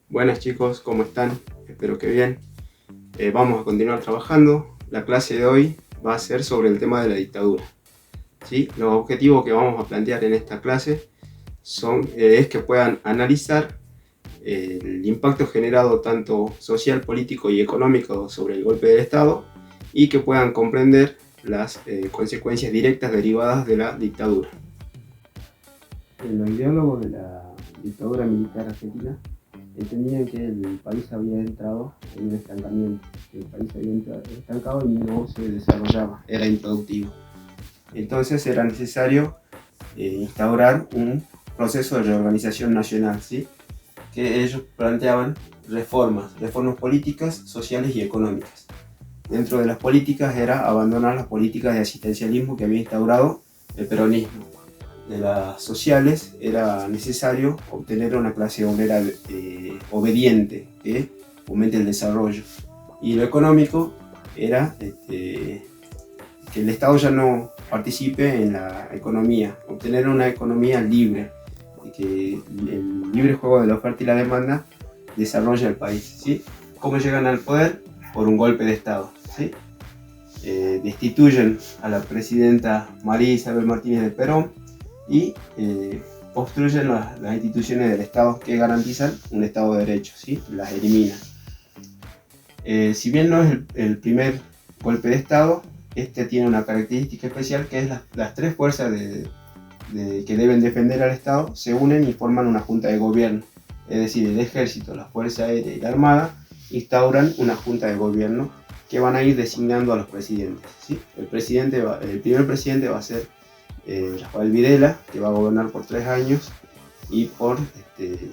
Buenas chicos, ¿cómo están? Espero que bien. Vamos a continuar trabajando. La clase de hoy va a ser sobre el tema de la dictadura. ¿Sí? Los objetivos que vamos a plantear en esta clase es que puedan analizar el impacto generado tanto social, político y económico sobre el golpe del Estado y que puedan comprender las consecuencias directas derivadas de la dictadura. Los ideólogos de la dictadura militar argentina entendían que el país había entrado en un estancamiento, que el país había estancado y no se desarrollaba, era improductivo. Entonces era necesario instaurar un proceso de reorganización nacional, ¿sí? Que ellos planteaban reformas políticas, sociales y económicas. Dentro de las políticas era abandonar las políticas de asistencialismo que había instaurado el peronismo. De las sociales era necesario obtener una clase obrera obediente que fomente el desarrollo, y lo económico era que el Estado ya no participe en la economía, obtener una economía libre, que el libre juego de la oferta y la demanda desarrolle el país, ¿sí? ¿Cómo llegan al poder? Por un golpe de Estado, ¿sí? Destituyen a la presidenta María Isabel Martínez de Perón y construyen las instituciones del Estado que garantizan un Estado de Derecho, ¿sí? Las eliminan. Si bien no es el primer golpe de Estado, este tiene una característica especial, que es las tres fuerzas que deben defender al Estado se unen y forman una junta de gobierno. Es decir, el ejército, la fuerza aérea y la armada instauran una junta de gobierno que van a ir designando a los presidentes, ¿sí? El primer presidente va a ser Rafael Videla, que va a gobernar por 3 años y por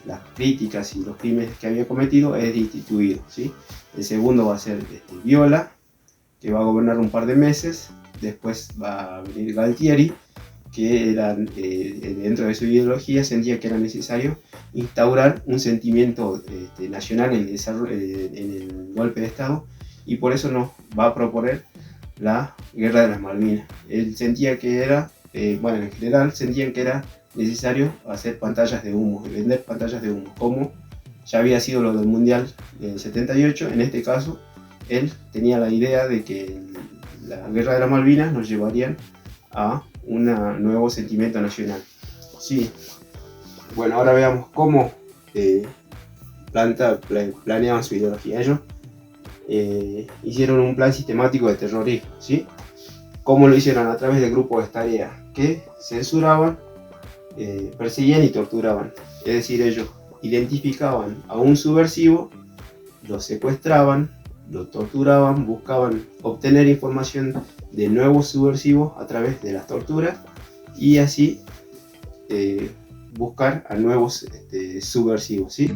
las críticas y los crímenes que había cometido es destituido, ¿sí? El segundo va a ser Viola, que va a gobernar un par de meses. Después va a venir Galtieri, que era, dentro de su ideología sentía que era necesario instaurar un sentimiento nacional en el golpe de Estado, y por eso nos va a proponer la Guerra de las Malvinas. Él sentía que era, en general sentían que era necesario hacer pantallas de humo, vender pantallas de humo, como ya había sido lo del Mundial del 78. En este caso, él tenía la idea de que la Guerra de las Malvinas nos llevarían a un nuevo sentimiento nacional. Sí. Bueno, ahora veamos cómo planeaban su ideología. Ellos hicieron un plan sistemático de terrorismo, ¿sí? ¿Cómo lo hicieron? A través de grupos de tareas que censuraban, perseguían y torturaban. Es decir, ellos identificaban a un subversivo, lo secuestraban, lo torturaban, buscaban obtener información de nuevos subversivos a través de las torturas, y así buscar a nuevos subversivos, ¿sí?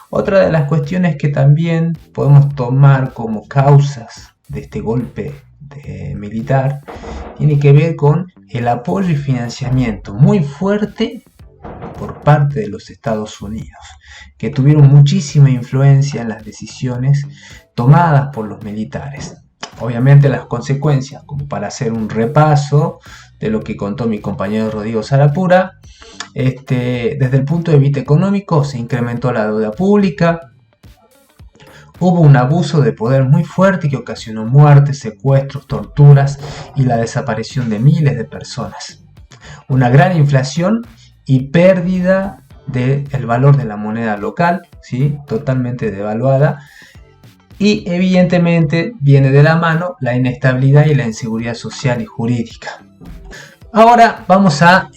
Otra de las cuestiones que también podemos tomar como causas de este golpe militar tiene que ver con el apoyo y financiamiento muy fuerte por parte de los Estados Unidos, que tuvieron muchísima influencia en las decisiones tomadas por los militares. Obviamente las consecuencias, como para hacer un repaso de lo que contó mi compañero Rodrigo Sarapura, desde el punto de vista económico se incrementó la deuda pública, hubo un abuso de poder muy fuerte que ocasionó muertes, secuestros, torturas y la desaparición de miles de personas, una gran inflación y pérdida del valor de la moneda local, ¿sí? Totalmente devaluada. Y evidentemente viene de la mano la inestabilidad y la inseguridad social y jurídica. Ahora vamos a...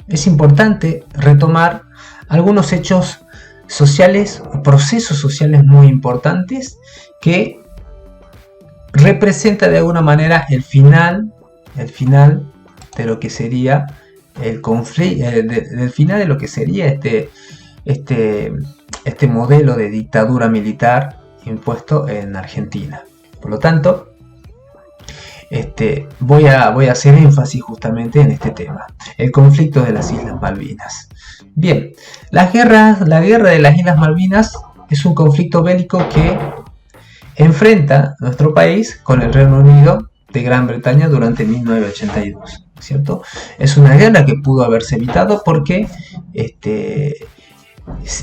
es importante retomar algunos hechos sociales o procesos sociales muy importantes que representa de alguna manera el final de lo que sería el conflicto, del final de lo que sería este modelo de dictadura militar impuesto en Argentina. Por lo tanto, voy a hacer énfasis justamente en este tema, el conflicto de las Islas Malvinas. Bien, la guerra de las Islas Malvinas es un conflicto bélico que enfrenta nuestro país con el Reino Unido de Gran Bretaña durante 1982, ¿cierto? Es una guerra que pudo haberse evitado porque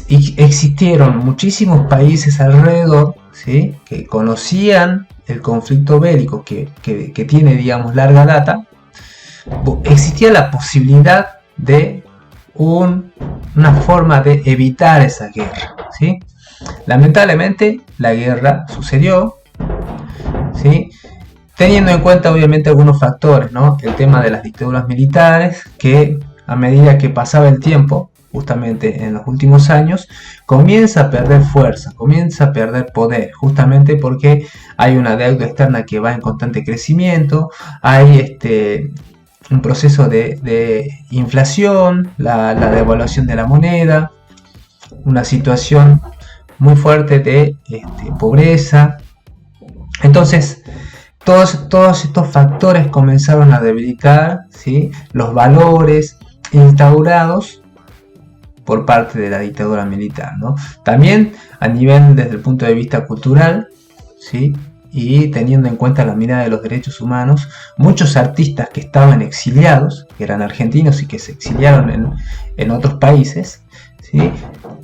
existieron muchísimos países alrededor, ¿sí?, que conocían el conflicto bélico que tiene, digamos, larga data. Existía la posibilidad de una forma de evitar esa guerra, ¿sí? Lamentablemente la guerra sucedió, ¿sí?, teniendo en cuenta obviamente algunos factores, ¿no? El tema de las dictaduras militares, que a medida que pasaba el tiempo, justamente en los últimos años, comienza a perder fuerza, comienza a perder poder, justamente porque hay una deuda externa que va en constante crecimiento, hay un proceso de inflación, la devaluación de la moneda, una situación muy fuerte de pobreza. Entonces, todos estos factores comenzaron a debilitar, ¿sí?, los valores instaurados por parte de la dictadura militar, ¿no? También a nivel desde el punto de vista cultural, ¿sí?, y teniendo en cuenta la mirada de los derechos humanos, muchos artistas que estaban exiliados, que eran argentinos y que se exiliaron en otros países, ¿sí?,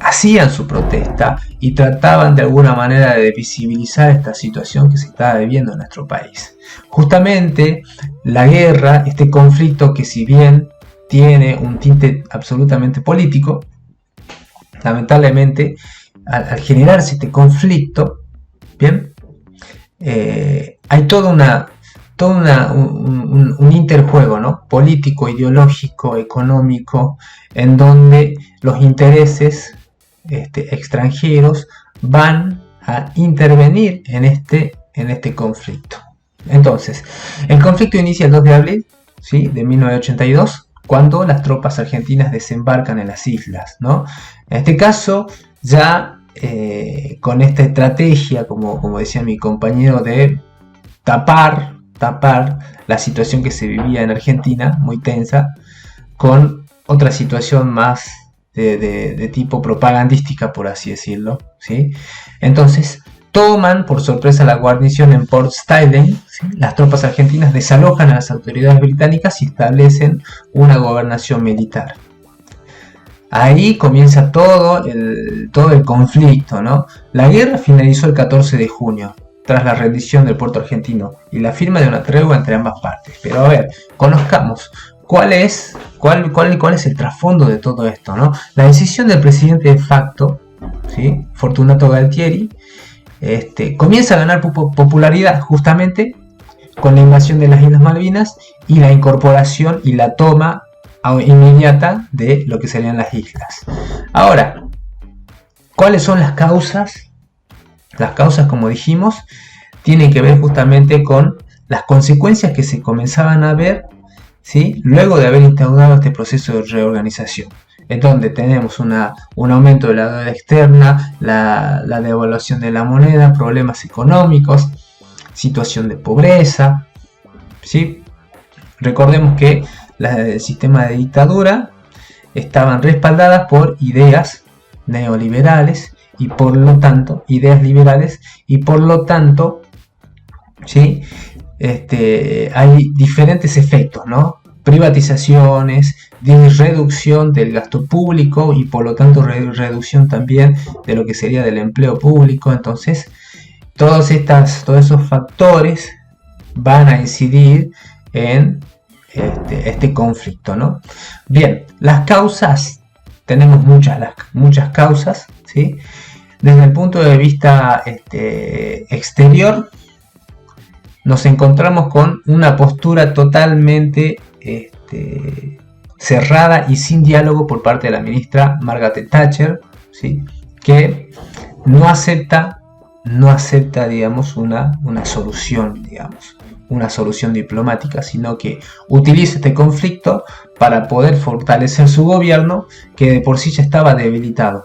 hacían su protesta y trataban de alguna manera de visibilizar esta situación que se estaba viviendo en nuestro país. Justamente la guerra, este conflicto que si bien tiene un tinte absolutamente político, lamentablemente al generarse este conflicto, bien, hay todo un interjuego, ¿no?, político, ideológico, económico, en donde los intereses extranjeros van a intervenir en este conflicto. Entonces, el conflicto inicia el 2 de abril, ¿sí?, de 1982, cuando las tropas argentinas desembarcan en las islas, ¿no? En este caso, ya con esta estrategia, como decía mi compañero, de tapar la situación que se vivía en Argentina, muy tensa, con otra situación más de tipo propagandística, por así decirlo, ¿sí? Entonces, toman por sorpresa la guarnición en Port Styles, ¿sí? Las tropas argentinas desalojan a las autoridades británicas y establecen una gobernación militar. Ahí comienza todo el conflicto, ¿no? La guerra finalizó el 14 de junio, tras la rendición del puerto argentino y la firma de una tregua entre ambas partes. Pero a ver, conozcamos cuál es el trasfondo de todo esto, ¿no? La decisión del presidente de facto, ¿sí?, Fortunato Galtieri, comienza a ganar popularidad justamente con la invasión de las Islas Malvinas y la incorporación y la toma inmediata de lo que serían las islas. Ahora, ¿cuáles son las causas? Las causas, como dijimos, tienen que ver justamente con las consecuencias que se comenzaban a ver, ¿sí?, luego de haber instaurado este proceso de reorganización, en donde tenemos un aumento de la deuda externa, la devaluación de la moneda, problemas económicos, situación de pobreza, ¿sí? Recordemos que el sistema de dictadura estaban respaldadas por ideas neoliberales y por lo tanto, ¿sí?, hay diferentes efectos, ¿no? Privatizaciones, reducción del gasto público y por lo tanto reducción también de lo que sería del empleo público. Entonces, todos esos factores van a incidir en este conflicto, ¿no? Bien, las causas, tenemos muchas causas, ¿sí? Desde el punto de vista exterior, nos encontramos con una postura totalmente cerrada y sin diálogo por parte de la ministra Margaret Thatcher, ¿sí?, que no acepta, digamos, una solución, digamos, una solución diplomática, sino que utiliza este conflicto para poder fortalecer su gobierno, que de por sí ya estaba debilitado.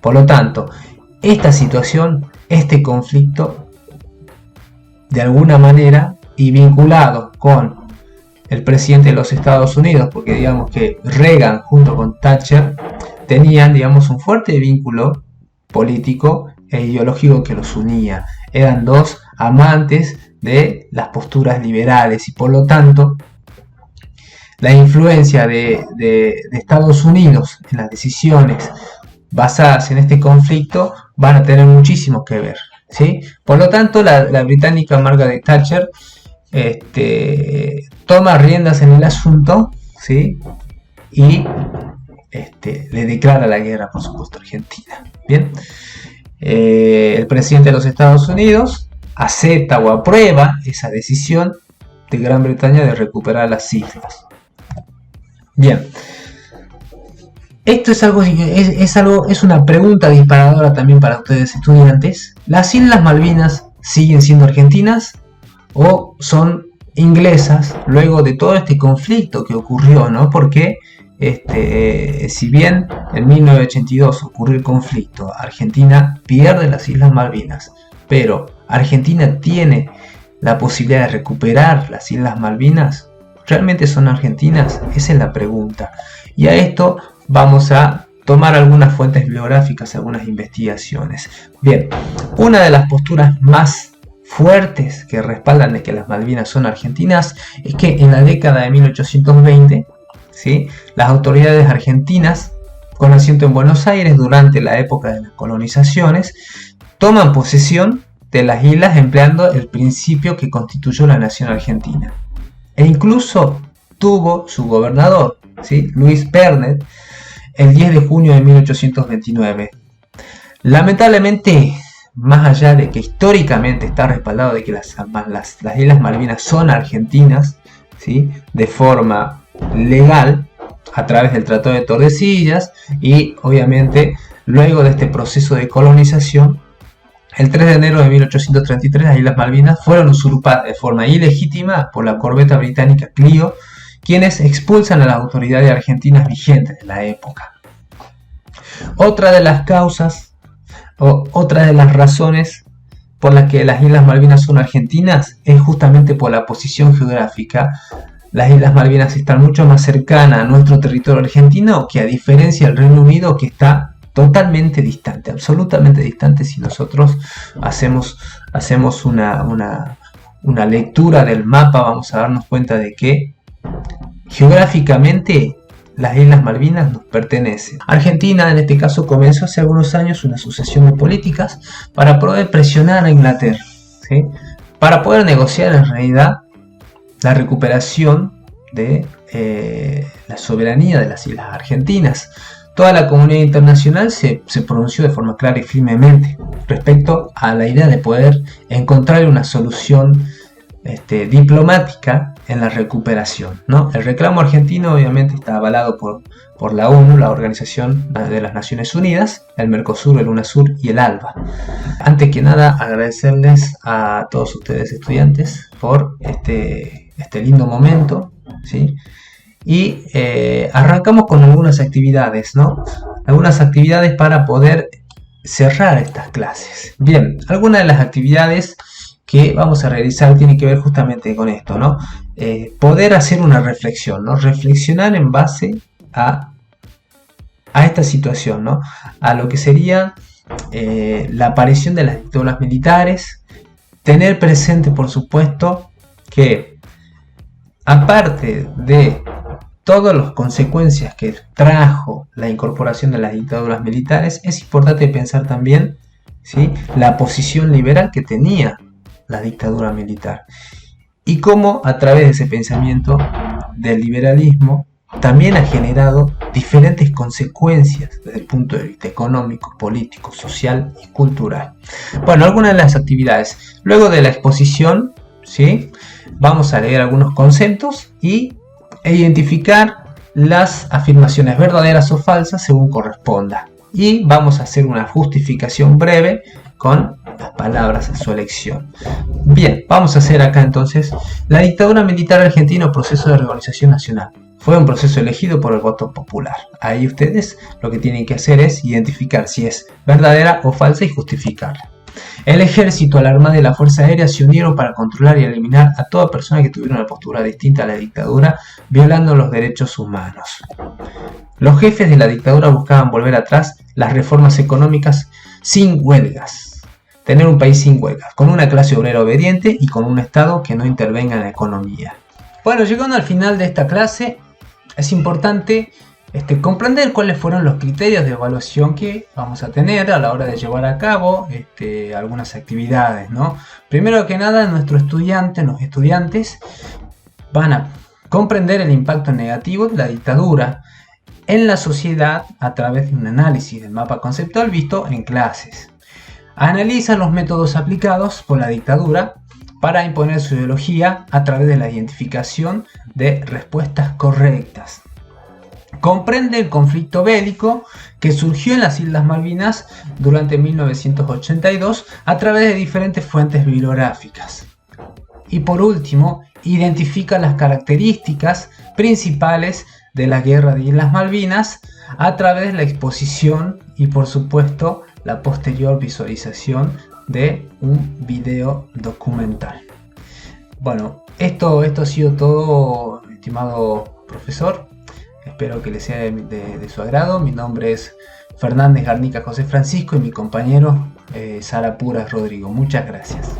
Por lo tanto, esta situación, este conflicto, de alguna manera, y vinculado con el presidente de los Estados Unidos, porque digamos que Reagan junto con Thatcher tenían, digamos, un fuerte vínculo político e ideológico que los unía. Eran dos amantes de las posturas liberales y por lo tanto la influencia de Estados Unidos en las decisiones basadas en este conflicto van a tener muchísimo que ver, ¿sí? Por lo tanto, la británica Margaret Thatcher toma riendas en el asunto, ¿sí? Y le declara la guerra, por supuesto, a Argentina. Bien, el presidente de los Estados Unidos acepta o aprueba esa decisión de Gran Bretaña de recuperar las islas. Bien, esto es una pregunta disparadora también para ustedes, estudiantes. ¿Las Islas Malvinas siguen siendo argentinas o son inglesas luego de todo este conflicto que ocurrió, ¿no? Porque si bien en 1982 ocurrió el conflicto, Argentina pierde las Islas Malvinas, pero Argentina tiene la posibilidad de recuperar las Islas Malvinas. ¿Realmente son argentinas? Esa es la pregunta. Y a esto vamos a tomar algunas fuentes bibliográficas, algunas investigaciones. Bien, una de las posturas más fuertes que respaldan de que las Malvinas son argentinas es que en la década de 1820, ¿sí?, las autoridades argentinas, con asiento en Buenos Aires durante la época de las colonizaciones, toman posesión de las islas empleando el principio que constituyó la nación argentina. E incluso tuvo su gobernador, ¿sí?, Luis Pernet, el 10 de junio de 1829. Lamentablemente, más allá de que históricamente está respaldado de que las Islas Malvinas son argentinas, ¿sí?, de forma legal, a través del Tratado de Tordesillas, y obviamente luego de este proceso de colonización, el 3 de enero de 1833 las Islas Malvinas fueron usurpadas de forma ilegítima por la corbeta británica Clio, quienes expulsan a las autoridades argentinas vigentes de la época. Otra de las causas, o otra de las razones por las que las Islas Malvinas son argentinas, es justamente por la posición geográfica. Las Islas Malvinas están mucho más cercanas a nuestro territorio argentino que a diferencia del Reino Unido, que está totalmente distante, absolutamente distante. Si nosotros hacemos una lectura del mapa, vamos a darnos cuenta de que geográficamente las Islas Malvinas nos pertenecen. Argentina en este caso comenzó hace algunos años una sucesión de políticas para poder presionar a Inglaterra, ¿sí?, para poder negociar en realidad la recuperación de la soberanía de las islas argentinas. Toda la comunidad internacional se pronunció de forma clara y firmemente respecto a la idea de poder encontrar una solución diplomática en la recuperación, ¿no? El reclamo argentino obviamente está avalado por la ONU, la Organización de las Naciones Unidas, el Mercosur, el UNASUR y el ALBA. Antes que nada, agradecerles a todos ustedes, estudiantes, por este lindo momento, ¿sí? Y arrancamos con algunas actividades, ¿no? Algunas actividades para poder cerrar estas clases. Bien, algunas de las actividades que vamos a realizar tienen que ver justamente con esto, ¿no? Poder hacer una reflexión, ¿no? Reflexionar en base a esta situación, ¿no? A lo que sería la aparición de las dictaduras militares. Tener presente, por supuesto, que aparte de todas las consecuencias que trajo la incorporación de las dictaduras militares, es importante pensar también, ¿sí?, la posición liberal que tenía la dictadura militar y cómo a través de ese pensamiento del liberalismo también ha generado diferentes consecuencias desde el punto de vista económico, político, social y cultural. Bueno, algunas de las actividades. Luego de la exposición, ¿sí?, vamos a leer algunos conceptos e identificar las afirmaciones verdaderas o falsas según corresponda. Y vamos a hacer una justificación breve con las palabras a su elección. Bien, vamos a hacer acá entonces la dictadura militar argentina o proceso de reorganización nacional. Fue un proceso elegido por el voto popular. Ahí ustedes lo que tienen que hacer es identificar si es verdadera o falsa y justificarla. El ejército, la armada y la fuerza aérea se unieron para controlar y eliminar a toda persona que tuviera una postura distinta a la dictadura, violando los derechos humanos. Los jefes de la dictadura buscaban volver atrás las reformas económicas sin huelgas. Tener un país sin huelgas, con una clase obrera obediente y con un Estado que no intervenga en la economía. Bueno, llegando al final de esta clase, es importante comprender cuáles fueron los criterios de evaluación que vamos a tener a la hora de llevar a cabo algunas actividades, ¿no? Primero que nada, los estudiantes van a comprender el impacto negativo de la dictadura en la sociedad a través de un análisis del mapa conceptual visto en clases. Analizan los métodos aplicados por la dictadura para imponer su ideología a través de la identificación de respuestas correctas. Comprende el conflicto bélico que surgió en las Islas Malvinas durante 1982 a través de diferentes fuentes bibliográficas. Y por último, identifica las características principales de la Guerra de Islas Malvinas a través de la exposición y, por supuesto, la posterior visualización de un video documental. Bueno, esto ha sido todo, estimado profesor. Espero que les sea de su agrado. Mi nombre es Fernández Garnica José Francisco y mi compañero Sara Puras Rodrigo. Muchas gracias.